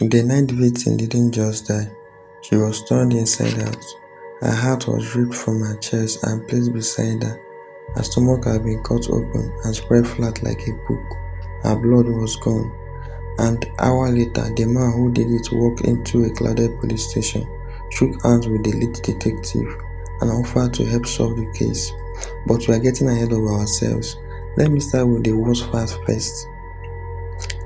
The ninth victim didn't just die, she was turned inside out. Her heart was ripped from her chest and placed beside her. Her stomach had been cut open and spread flat like a book. Her blood was gone. And hour later, the man who did it walked into a crowded police station, shook hands with the lead detective, and offered to help solve the case. But we are getting ahead of ourselves. Let me start with the worst part first.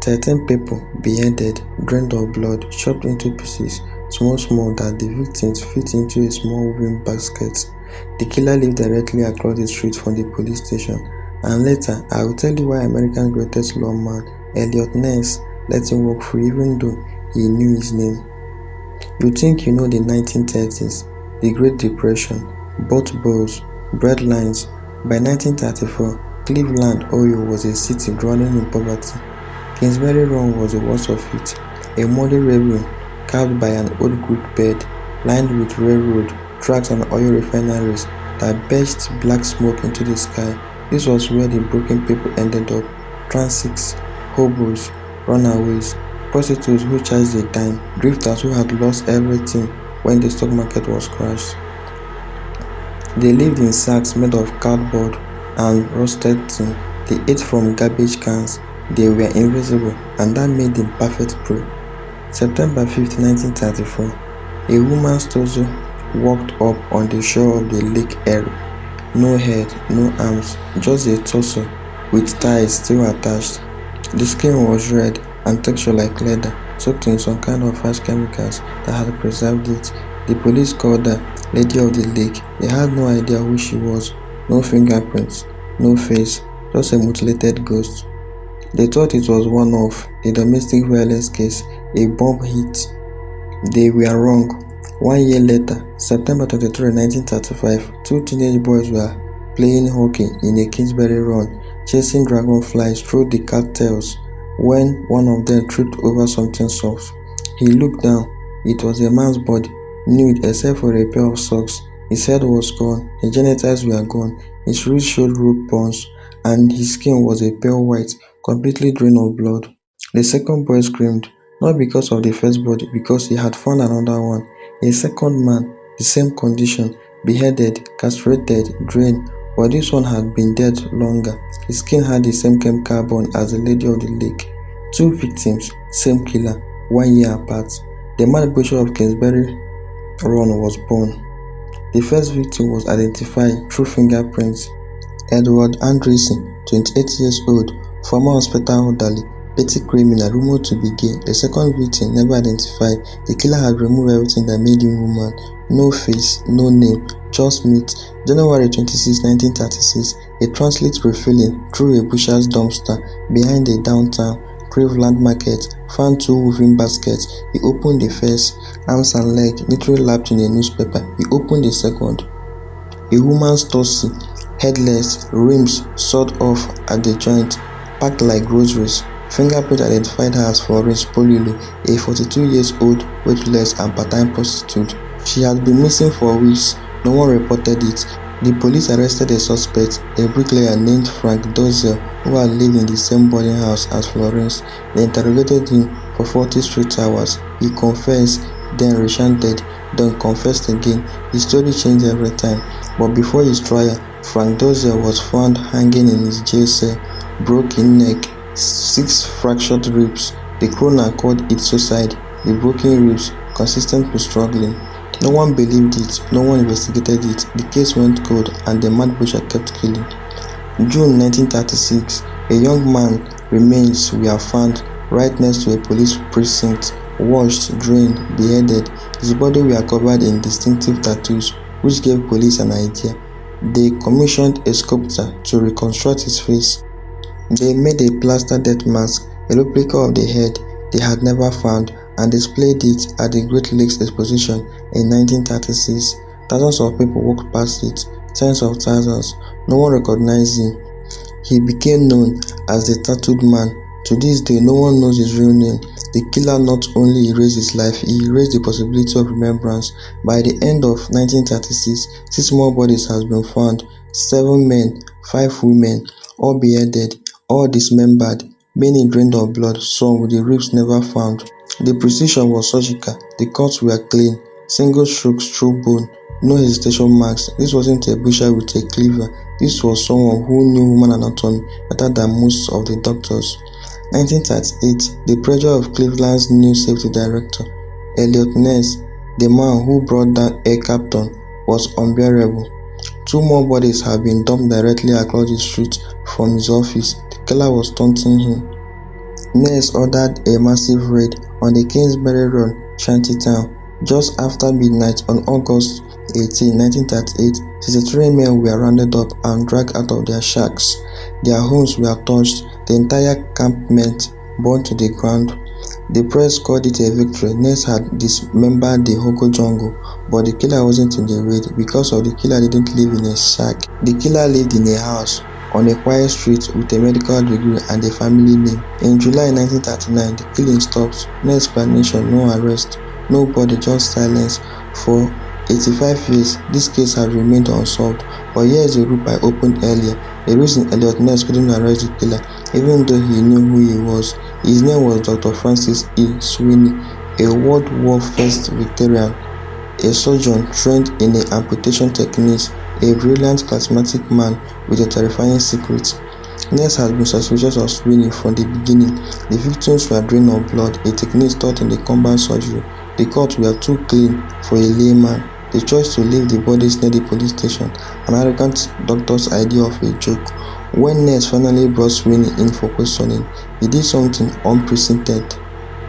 13 people beheaded, drained of blood, chopped into pieces, small that the victims fit into a small woven basket. The killer lived directly across the street from the police station. And later, I will tell you why America's greatest lawman, Elliot Ness, let him walk free even though he knew his name. You think you know the 1930s, the Great Depression, boat bulls, bread lines. By 1934, Cleveland, Ohio was a city drowning in poverty. Kingsbury Run was the worst of it, a muddy ravine carved by an old Greek bed, lined with railroad tracks and oil refineries that belched black smoke into the sky. This was where the broken people ended up: transits, hobos, runaways, prostitutes who charged a dime, drifters who had lost everything when the stock market was crashed. They lived in sacks made of cardboard and rusted tin. They ate from garbage cans. They were invisible, and that made them perfect prey. September 5, 1934, a woman's torso walked up on the shore of the Lake Erie. No head, no arms, just a torso with ties still attached. The skin was red and textured like leather, soaked in some kind of harsh chemicals that had preserved it. The police called her Lady of the Lake. They had no idea who she was. No fingerprints, no face, just a mutilated ghost. They thought it was one of a domestic violence case, a bomb hit. They were wrong. 1 year later, September 23, 1935, two teenage boys were playing hockey in a Kingsbury Run, chasing dragonflies through the cattails, when one of them tripped over something soft. He looked down. It was a man's body, nude except for a pair of socks. His head was gone, his genitals were gone, his wrist showed rope burns, and his skin was a pale white, completely drained of blood. The second boy screamed, not because of the first body, because he had found another one. A second man, the same condition, beheaded, castrated, drained, but this one had been dead longer. His skin had the same chemical burn as the Lady of the Lake. Two victims, same killer, 1 year apart. The mad butcher of Kingsbury Run was born. The first victim was identified through fingerprints. Edward Andreessen, 28 years old, former hospital orderly, petty criminal rumored to be gay. The second victim, never identified. The killer had removed everything that made him human. No face, no name, just meat. January 26, 1936, a transit refilling through a butcher's dumpster behind a downtown Cleveland market found two woven baskets. He opened the first, arms and legs literally wrapped in a newspaper. He opened the second. A woman's torso, headless, rims sawed off at the joint, packed like groceries. Fingerprint identified her as Florence Polillo, a 42-year-old waitress and part-time prostitute. She had been missing for weeks. No one reported it. The police arrested a suspect, a bricklayer named Frank Dozier, who had lived in the same boarding house as Florence. They interrogated him for 40 straight hours. He confessed, then recanted, then confessed again. His story changed every time. But before his trial, Frank Dozier was found hanging in his jail cell, broken neck, 6 fractured ribs. The coroner called it suicide. The broken ribs, consistent with struggling. No one believed it, no one investigated it. The case went cold and the mad butcher kept killing. June 1936, a young man's remains were found right next to a police precinct, washed, drained, beheaded. His body were covered in distinctive tattoos, which gave police an idea. They commissioned a sculptor to reconstruct his face. They made a plaster death mask, a replica of the head they had never found, and displayed it at the Great Lakes Exposition in 1936. Thousands of people walked past it, tens of thousands. No one recognized him. He became known as the Tattooed Man. To this day, no one knows his real name. The killer not only erased his life, he erased the possibility of remembrance. By the end of 1936, 6 more bodies have been found: 7 men, 5 women, all beheaded, all dismembered, many drained of blood, some with the ribs never found. The precision was surgical, the cuts were clean, single strokes through bone, no hesitation marks. This wasn't a butcher with a cleaver, this was someone who knew human anatomy better than most of the doctors. 1938, the pressure of Cleveland's new safety director, Elliot Ness, the man who brought down Air Captain, was unbearable. Two more bodies had been dumped directly across the street from his office. The killer was taunting him. Ness ordered a massive raid on the Kingsbury Run shantytown. Just after midnight on August 18, 1938, 63 men were rounded up and dragged out of their shacks. Their homes were torched, the entire campment burned to the ground. The press called it a victory. Ness had dismembered the Hogo jungle, but the killer wasn't in the raid because the killer didn't live in a shack. The killer lived in a house on a quiet street with a medical degree and a family name. In July 1939, the killing stopped. No explanation, no arrest, no body, just silence. For 85 years, this case had remained unsolved, but here is a group I opened earlier. The reason Elliot Ness couldn't arrest the killer, even though he knew who he was. His name was Dr. Francis E. Sweeney, a World War I veteran, a surgeon trained in amputation techniques, a brilliant, charismatic man with a terrifying secret. Ness had been suspicious of Sweeney from the beginning. The victims were drained of blood, a technique taught in the combat surgery. The cuts were too clean for a layman. The choice to leave the bodies near the police station, an arrogant doctor's idea of a joke. When Ness finally brought Sweeney in for questioning, he did something unprecedented.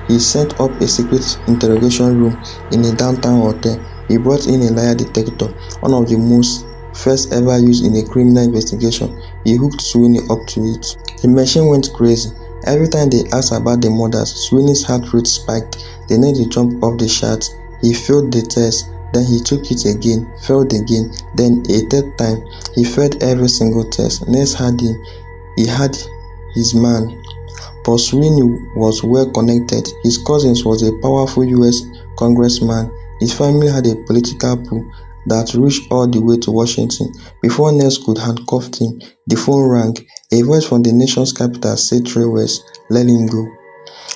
He set up a secret interrogation room in a downtown hotel. He brought in a lie detector, one of the most first ever used in a criminal investigation. He hooked Sweeney up to it. The machine went crazy. Every time they asked about the murders, Sweeney's heart rate spiked. They nearly jumped off the chart. He failed the test. Then he took it again, failed again, then a third time. He failed every single test. Ness had him. He had his man. But Sweeney was well connected. His cousin was a powerful US congressman. His family had a political pull that reached all the way to Washington. Before Ness could handcuff him, the phone rang. A voice from the nation's capital said 3 words, "Let him go."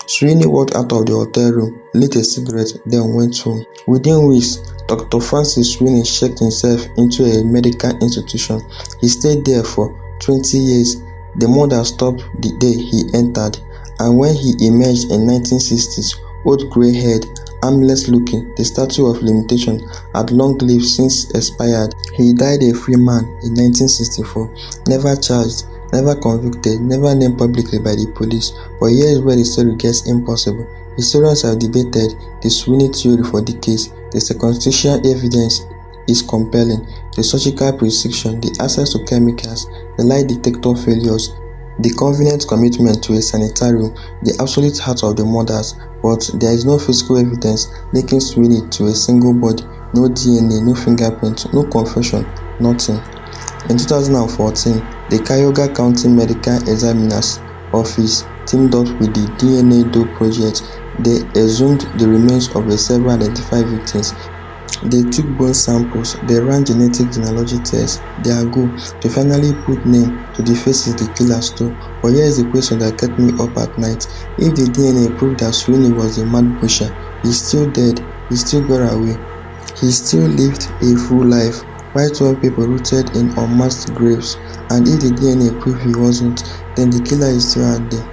Sweeney walked out of the hotel room, lit a cigarette, then went home. Within weeks, Dr. Francis Sweeney checked himself into a medical institution. He stayed there for 20 years. The murder stopped the day he entered, and when he emerged in 1960s, old grey-haired, armless looking, the statute of limitation had long lived since expired. He died a free man in 1964, never charged, never convicted, never named publicly by the police. But here is where the story gets impossible. Historians have debated the Sweeney theory for decades. The circumstantial evidence is compelling. The surgical precision, the access to chemicals, the lie detector failures, the convenient commitment to a sanitarium, the absolute heart of the murders. But there is no physical evidence linking Sweeney to a single body, no DNA, no fingerprint, no confession, nothing. In 2014, the Cuyahoga County Medical Examiner's Office teamed up with the DNA Doe Project. They exhumed the remains of several identified victims. They took bone samples, they ran genetic genealogy tests. Their goal, to finally put name to the faces the killer stole. But here is the question that kept me up at night. If the DNA proved that Sweeney was a mad butcher, he's still dead, he still got away. He still lived a full life, while 12 people rooted in unmasked graves. And if the DNA proved he wasn't, then the killer is still out there.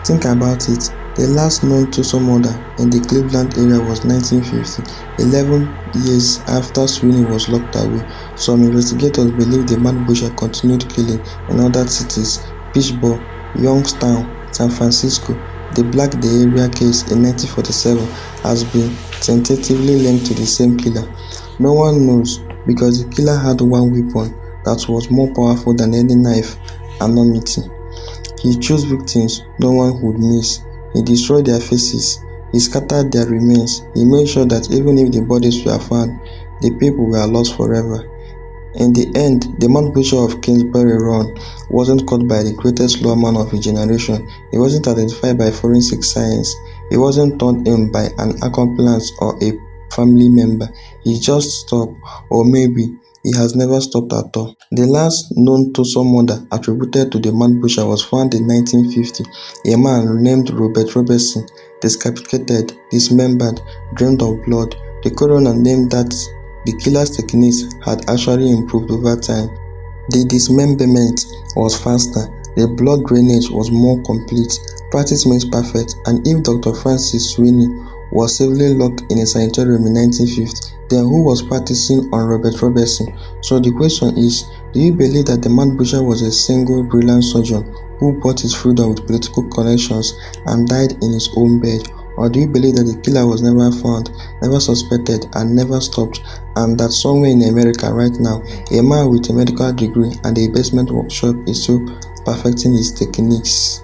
Think about it. The last known Tucson murder in the Cleveland area was 1950, 11 years after Sweeney was locked away. Some investigators believe the mad butcher continued killing in other cities: Pittsburgh, Youngstown, San Francisco. The Black Day Area case in 1947 has been tentatively linked to the same killer. No one knows, because the killer had one weapon that was more powerful than any knife: anonymity. He chose victims no one would miss. He destroyed their faces. He scattered their remains. He made sure that even if the bodies were found, the people were lost forever. In the end, the mad butcher of Kingsbury Run wasn't caught by the greatest lawman of his generation. He wasn't identified by forensic science. He wasn't turned in by an accomplice or a family member. He just stopped, or maybe he has never stopped at all. The last known Tucson murder attributed to the mad butcher was found in 1950. A man named Robert Robertson, decapitated, dismembered, drained of blood. The coroner named that the killer's techniques had actually improved over time. The dismemberment was faster, the blood drainage was more complete. Practice makes perfect, and if Dr. Francis Sweeney was safely locked in a sanitarium in 1950, then who was practicing on Robert Robertson? So the question is, do you believe that the man butcher was a single brilliant surgeon who bought his freedom with political connections and died in his own bed? Or do you believe that the killer was never found, never suspected, and never stopped, and that somewhere in America right now, a man with a medical degree and a basement workshop is still perfecting his techniques?